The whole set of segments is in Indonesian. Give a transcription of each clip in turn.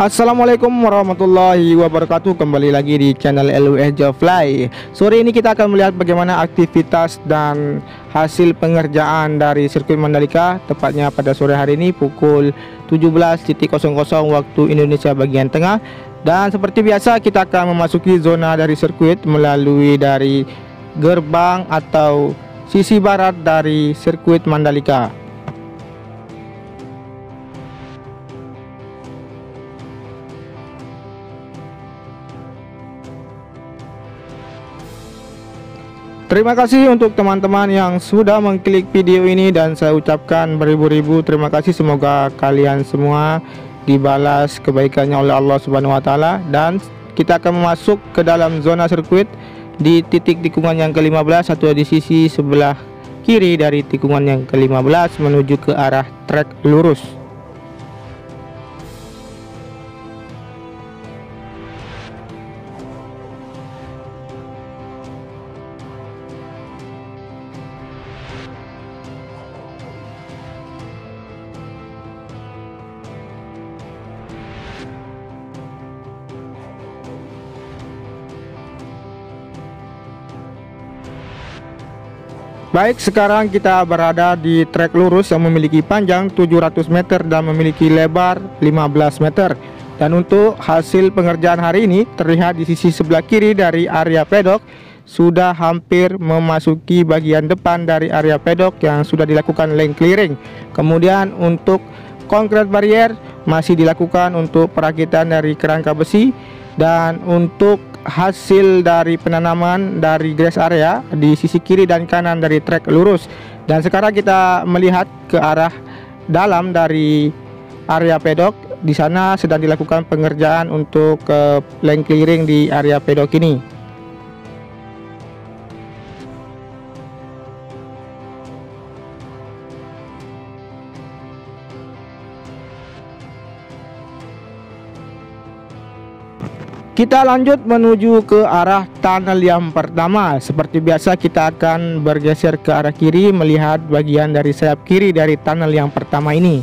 Assalamualaikum warahmatullahi wabarakatuh. Kembali lagi di channel LWH Fly. Sore ini kita akan melihat bagaimana aktivitas dan hasil pengerjaan dari sirkuit Mandalika, tepatnya pada sore hari ini pukul 17.00 waktu Indonesia bagian tengah. Dan seperti biasa kita akan memasuki zona dari sirkuit melalui dari gerbang atau sisi barat dari sirkuit Mandalika. Terima kasih untuk teman-teman yang sudah mengklik video ini, dan saya ucapkan beribu-ribu terima kasih. Semoga kalian semua dibalas kebaikannya oleh Allah Subhanahu wa taala. Dan kita akan masuk ke dalam zona sirkuit di titik tikungan yang ke-15 atau di sisi sebelah kiri dari tikungan yang ke-15 menuju ke arah trek lurus. Baik, sekarang kita berada di trek lurus yang memiliki panjang 700 meter dan memiliki lebar 15 meter. Dan untuk hasil pengerjaan hari ini terlihat di sisi sebelah kiri dari area pedok sudah hampir memasuki bagian depan dari area pedok yang sudah dilakukan lane clearing. Kemudian untuk concrete barrier masih dilakukan untuk perakitan dari kerangka besi, dan untuk hasil dari penanaman dari grass area di sisi kiri dan kanan dari trek lurus. Dan sekarang kita melihat ke arah dalam dari area pedok. Di sana sedang dilakukan pengerjaan untuk lane clearing di area pedok ini. Kita lanjut menuju ke arah tunnel yang pertama. Seperti biasa kita akan bergeser ke arah kiri melihat bagian dari sayap kiri dari tunnel yang pertama ini.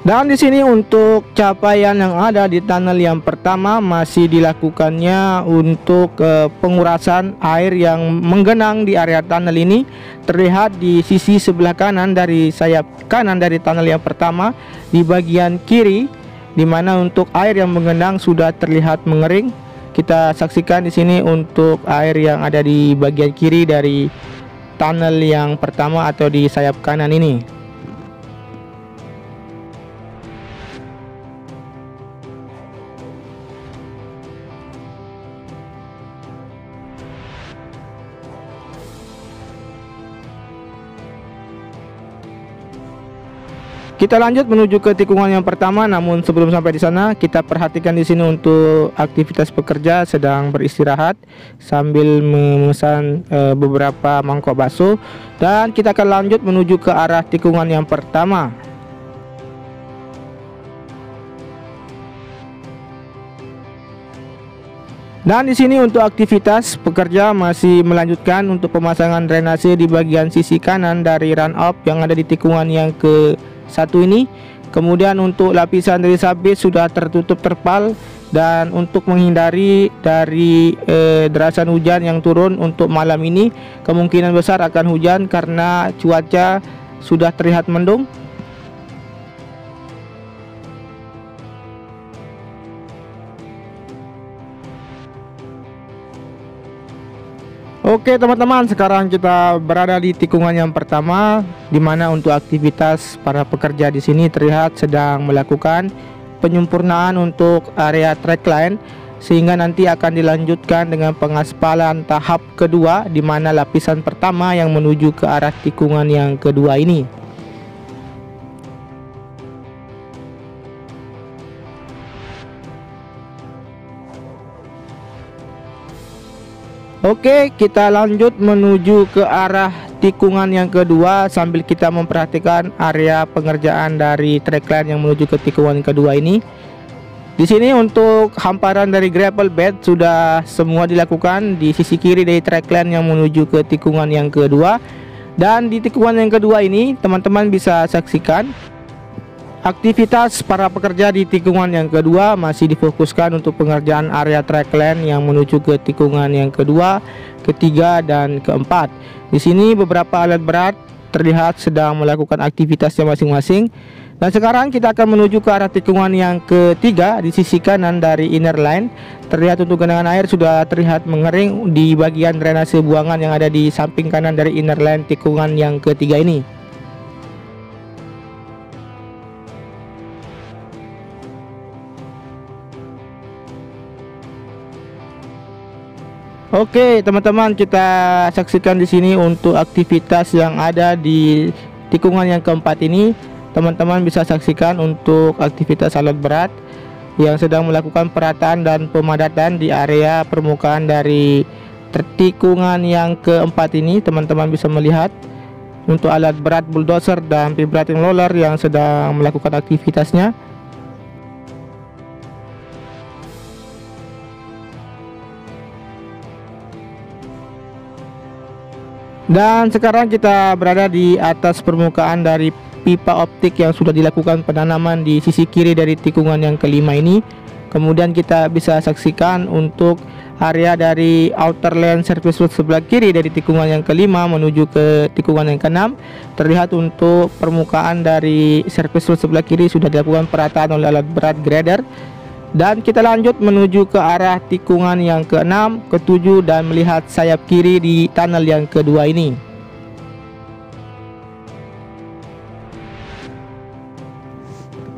Dan di sini untuk capaian yang ada di tunnel yang pertama masih dilakukannya untuk pengurasan air yang menggenang di area tunnel ini. Terlihat di sisi sebelah kanan dari sayap kanan dari tunnel yang pertama di bagian kiri, di mana untuk air yang menggenang sudah terlihat mengering. Kita saksikan di sini untuk air yang ada di bagian kiri dari tunnel yang pertama atau di sayap kanan ini. Kita lanjut menuju ke tikungan yang pertama, namun sebelum sampai di sana kita perhatikan di sini untuk aktivitas pekerja sedang beristirahat sambil memesan beberapa mangkok bakso, dan kita akan lanjut menuju ke arah tikungan yang pertama. Dan di sini untuk aktivitas pekerja masih melanjutkan untuk pemasangan drainase di bagian sisi kanan dari run up yang ada di tikungan yang ke-1 ini. Kemudian untuk lapisan dari sabit sudah tertutup terpal, dan untuk menghindari dari derasan hujan yang turun untuk malam ini, kemungkinan besar akan hujan karena cuaca sudah terlihat mendung. Oke teman-teman, sekarang kita berada di tikungan yang pertama, di mana untuk aktivitas para pekerja di sini terlihat sedang melakukan penyempurnaan untuk area track line, sehingga nanti akan dilanjutkan dengan pengaspalan tahap kedua, di mana lapisan pertama yang menuju ke arah tikungan yang kedua ini. Oke, kita lanjut menuju ke arah tikungan yang kedua sambil kita memperhatikan area pengerjaan dari track line yang menuju ke tikungan kedua ini. Di sini untuk hamparan dari gravel bed sudah semua dilakukan di sisi kiri dari trackline yang menuju ke tikungan yang kedua. Dan di tikungan yang kedua ini teman-teman bisa saksikan aktivitas para pekerja di tikungan yang kedua masih difokuskan untuk pengerjaan area trackline yang menuju ke tikungan yang kedua, ketiga, dan keempat. Di sini beberapa alat berat terlihat sedang melakukan aktivitasnya masing-masing. Dan sekarang kita akan menuju ke arah tikungan yang ketiga. Di sisi kanan dari inner line terlihat untuk genangan air sudah terlihat mengering di bagian drainase buangan yang ada di samping kanan dari inner line tikungan yang ketiga ini. Oke, teman-teman, kita saksikan di sini untuk aktivitas yang ada di tikungan yang keempat ini. Teman-teman bisa saksikan untuk aktivitas alat berat yang sedang melakukan perataan dan pemadatan di area permukaan dari tikungan yang keempat ini. Teman-teman bisa melihat untuk alat berat bulldozer dan vibrating roller yang sedang melakukan aktivitasnya. Dan sekarang kita berada di atas permukaan dari pipa optik yang sudah dilakukan penanaman di sisi kiri dari tikungan yang kelima ini. Kemudian kita bisa saksikan untuk area dari outer lane service road sebelah kiri dari tikungan yang kelima menuju ke tikungan yang keenam. Terlihat untuk permukaan dari service road sebelah kiri sudah dilakukan perataan oleh alat berat grader. Dan kita lanjut menuju ke arah tikungan yang keenam, ketujuh, dan melihat sayap kiri di tunnel yang kedua ini.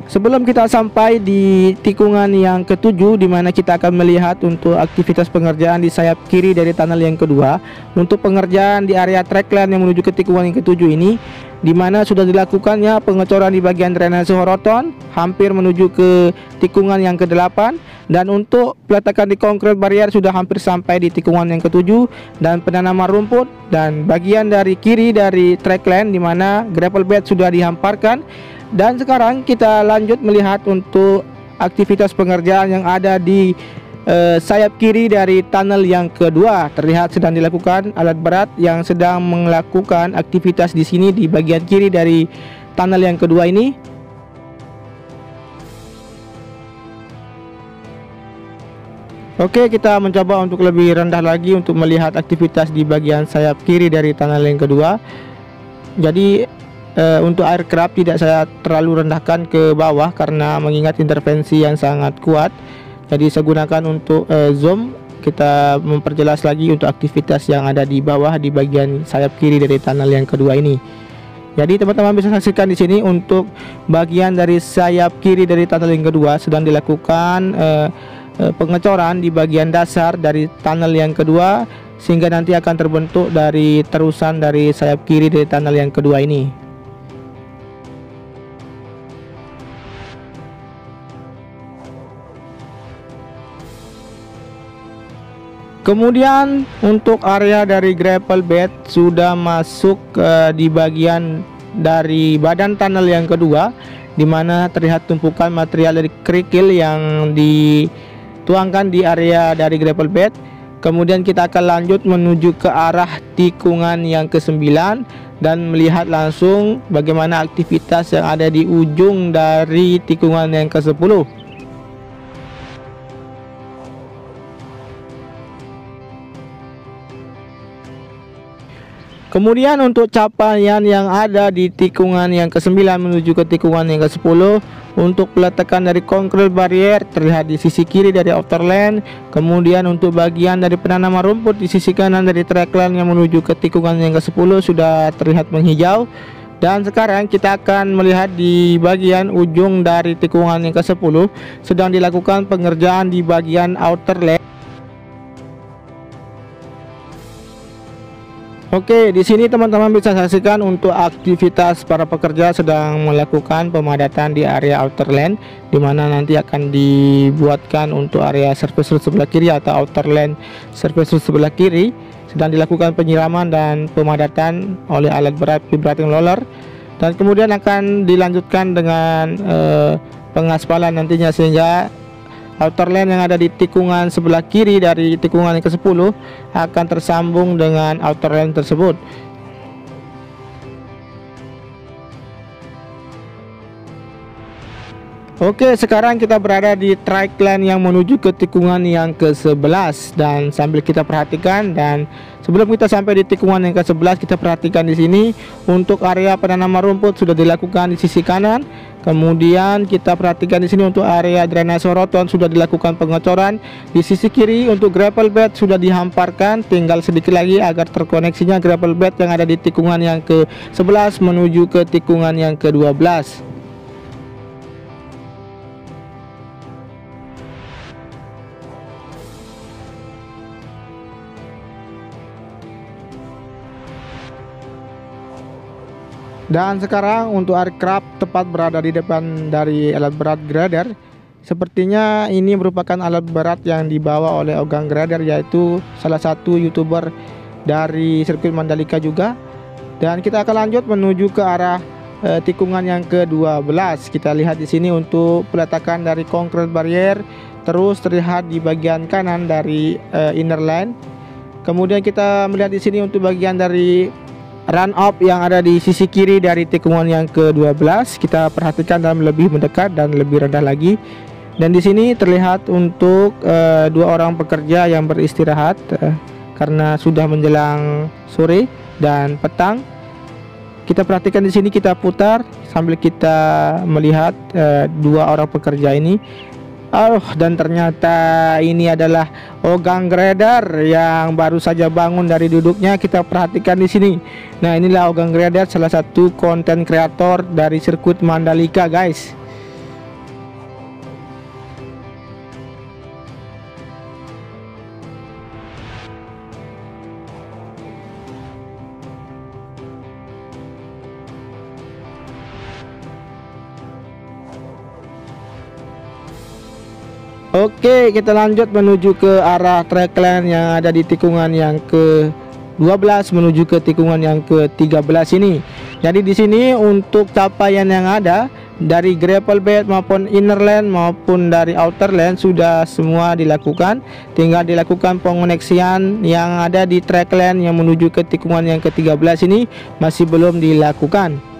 Sebelum kita sampai di tikungan yang ketujuh, di mana kita akan melihat untuk aktivitas pengerjaan di sayap kiri dari tunnel yang kedua, untuk pengerjaan di area trackline yang menuju ke tikungan yang ketujuh ini, di mana sudah dilakukannya pengecoran di bagian drainase horizontal hampir menuju ke tikungan yang ke-8, dan untuk peletakan di konkret barrier sudah hampir sampai di tikungan yang ketujuh, dan penanaman rumput dan bagian dari kiri dari trackline di mana gravel bed sudah dihamparkan. Dan sekarang kita lanjut melihat untuk aktivitas pengerjaan yang ada di sayap kiri dari tunnel yang kedua. Terlihat sedang dilakukan alat berat yang sedang melakukan aktivitas di sini di bagian kiri dari tunnel yang kedua ini. Oke, kita mencoba untuk lebih rendah lagi untuk melihat aktivitas di bagian sayap kiri dari tunnel yang kedua. Jadi untuk aircraft tidak saya terlalu rendahkan ke bawah karena mengingat intervensi yang sangat kuat. Jadi saya gunakan untuk zoom, kita memperjelas lagi untuk aktivitas yang ada di bawah di bagian sayap kiri dari tunnel yang kedua ini. Jadi teman-teman bisa saksikan di sini untuk bagian dari sayap kiri dari tunnel yang kedua sedang dilakukan pengecoran di bagian dasar dari tunnel yang kedua, sehingga nanti akan terbentuk dari terusan dari sayap kiri dari tunnel yang kedua ini. Kemudian untuk area dari gravel bed sudah masuk di bagian dari badan tunnel yang kedua, di mana terlihat tumpukan material dari kerikil yang dituangkan di area dari gravel bed. Kemudian kita akan lanjut menuju ke arah tikungan yang ke-9 dan melihat langsung bagaimana aktivitas yang ada di ujung dari tikungan yang ke-10. Kemudian untuk capaian yang ada di tikungan yang ke-9 menuju ke tikungan yang ke-10, untuk peletakan dari konkret barrier terlihat di sisi kiri dari outer lane. Kemudian untuk bagian dari penanaman rumput di sisi kanan dari trackline yang menuju ke tikungan yang ke-10 sudah terlihat menghijau. Dan sekarang kita akan melihat di bagian ujung dari tikungan yang ke-10 sedang dilakukan pengerjaan di bagian outer lane. Oke, di sini teman-teman bisa saksikan untuk aktivitas para pekerja sedang melakukan pemadatan di area outer lane, di mana nanti akan dibuatkan untuk area service road sebelah kiri atau outer lane service road sebelah kiri. Sedang dilakukan penyiraman dan pemadatan oleh alat berat vibrating roller, dan kemudian akan dilanjutkan dengan pengaspalan nantinya, sehingga outer lane yang ada di tikungan sebelah kiri dari tikungan yang ke-10 akan tersambung dengan outer lane tersebut. Oke, sekarang kita berada di track lane yang menuju ke tikungan yang ke-11, dan sambil kita perhatikan, dan sebelum kita sampai di tikungan yang ke-11, kita perhatikan di sini untuk area penanaman rumput sudah dilakukan di sisi kanan. Kemudian kita perhatikan di sini untuk area drainase roton sudah dilakukan pengecoran. Di sisi kiri untuk gravel bed sudah dihamparkan, tinggal sedikit lagi agar terkoneksinya gravel bed yang ada di tikungan yang ke-11 menuju ke tikungan yang ke-12. Dan sekarang untuk aircraft tepat berada di depan dari alat berat grader. Sepertinya ini merupakan alat berat yang dibawa oleh Ogang Grader, yaitu salah satu YouTuber dari sirkuit Mandalika juga. Dan kita akan lanjut menuju ke arah tikungan yang ke-12. Kita lihat di sini untuk peletakan dari concrete barrier terus terlihat di bagian kanan dari inner line. Kemudian kita melihat di sini untuk bagian dari run up yang ada di sisi kiri dari tikungan yang ke-12. Kita perhatikan dalam lebih mendekat dan lebih rendah lagi. Dan di sini terlihat untuk dua orang pekerja yang beristirahat karena sudah menjelang sore dan petang. Kita perhatikan di sini, kita putar sambil kita melihat dua orang pekerja ini. Dan ternyata ini adalah Ogang Grader yang baru saja bangun dari duduknya. Kita perhatikan di sini. Nah, inilah Ogang Grader, salah satu konten kreator dari sirkuit Mandalika, guys. Oke, kita lanjut menuju ke arah track lane yang ada di tikungan yang ke-12 menuju ke tikungan yang ke-13 ini. Jadi di sini untuk capaian yang ada dari gravel bed maupun inner lane maupun dari outer lane sudah semua dilakukan. Tinggal dilakukan pengoneksian yang ada di track lane yang menuju ke tikungan yang ke-13 ini masih belum dilakukan.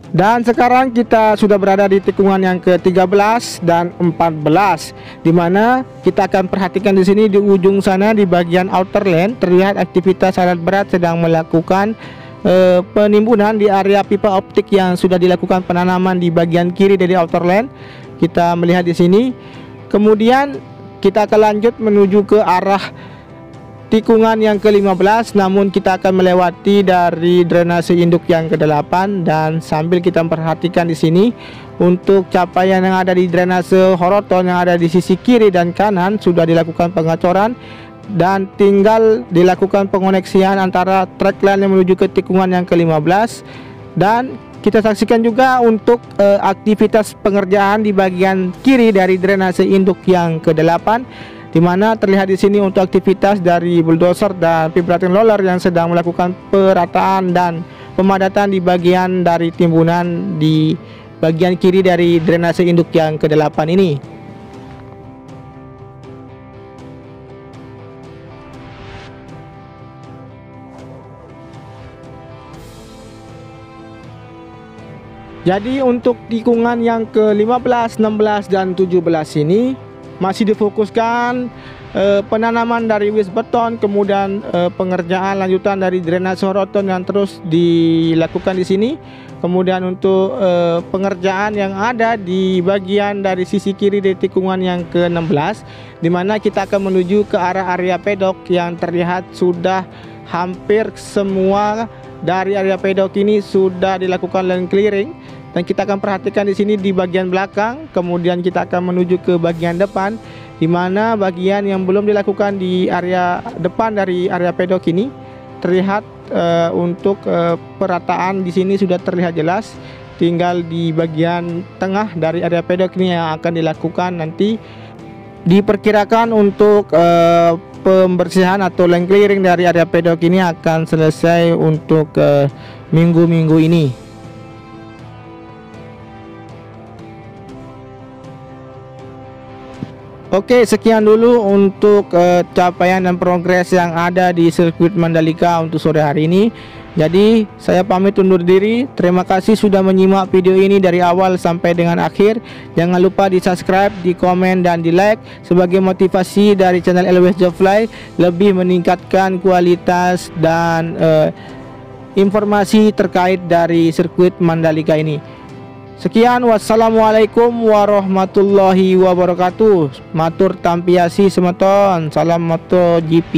Dan sekarang kita sudah berada di tikungan yang ke-13 dan 14, dimana kita akan perhatikan di sini di ujung sana di bagian outer lane terlihat aktivitas alat berat sedang melakukan penimbunan di area pipa optik yang sudah dilakukan penanaman di bagian kiri dari outer lane. Kita melihat di sini. Kemudian kita akan lanjut menuju ke arah tikungan yang ke-15, namun kita akan melewati dari drainase induk yang ke-8. Dan sambil kita memperhatikan di sini untuk capaian yang ada di drainase horoton yang ada di sisi kiri dan kanan sudah dilakukan pengacoran dan tinggal dilakukan pengoneksian antara track line yang menuju ke tikungan yang ke-15. Dan kita saksikan juga untuk aktivitas pengerjaan di bagian kiri dari drainase induk yang ke-8, di mana terlihat di sini untuk aktivitas dari bulldozer dan vibrating roller yang sedang melakukan perataan dan pemadatan di bagian dari timbunan di bagian kiri dari drainase induk yang ke-8 ini. Jadi untuk tikungan yang ke-15, 16 dan 17 ini masih difokuskan penanaman dari wis beton, kemudian pengerjaan lanjutan dari drainase horoton yang terus dilakukan di sini. Kemudian untuk pengerjaan yang ada di bagian dari sisi kiri dari tikungan yang ke-16, di mana kita akan menuju ke arah area pedok yang terlihat sudah hampir semua dari area pedok ini sudah dilakukan lane clearing. Dan kita akan perhatikan di sini di bagian belakang, kemudian kita akan menuju ke bagian depan, di mana bagian yang belum dilakukan di area depan dari area pedok ini terlihat untuk perataan di sini sudah terlihat jelas. Tinggal di bagian tengah dari area pedok ini yang akan dilakukan nanti Diperkirakan untuk pembersihan atau land clearing dari area pedok ini akan selesai untuk minggu-minggu ini. Oke, sekian dulu untuk capaian dan progres yang ada di sirkuit Mandalika untuk sore hari ini. Jadi saya pamit undur diri. Terima kasih sudah menyimak video ini dari awal sampai dengan akhir. Jangan lupa di subscribe, di komen, dan di like sebagai motivasi dari channel Always Job Fly lebih meningkatkan kualitas dan informasi terkait dari sirkuit Mandalika ini. Sekian, wassalamualaikum warahmatullahi wabarakatuh. Matur tampiasi semeton. Salam MotoGP.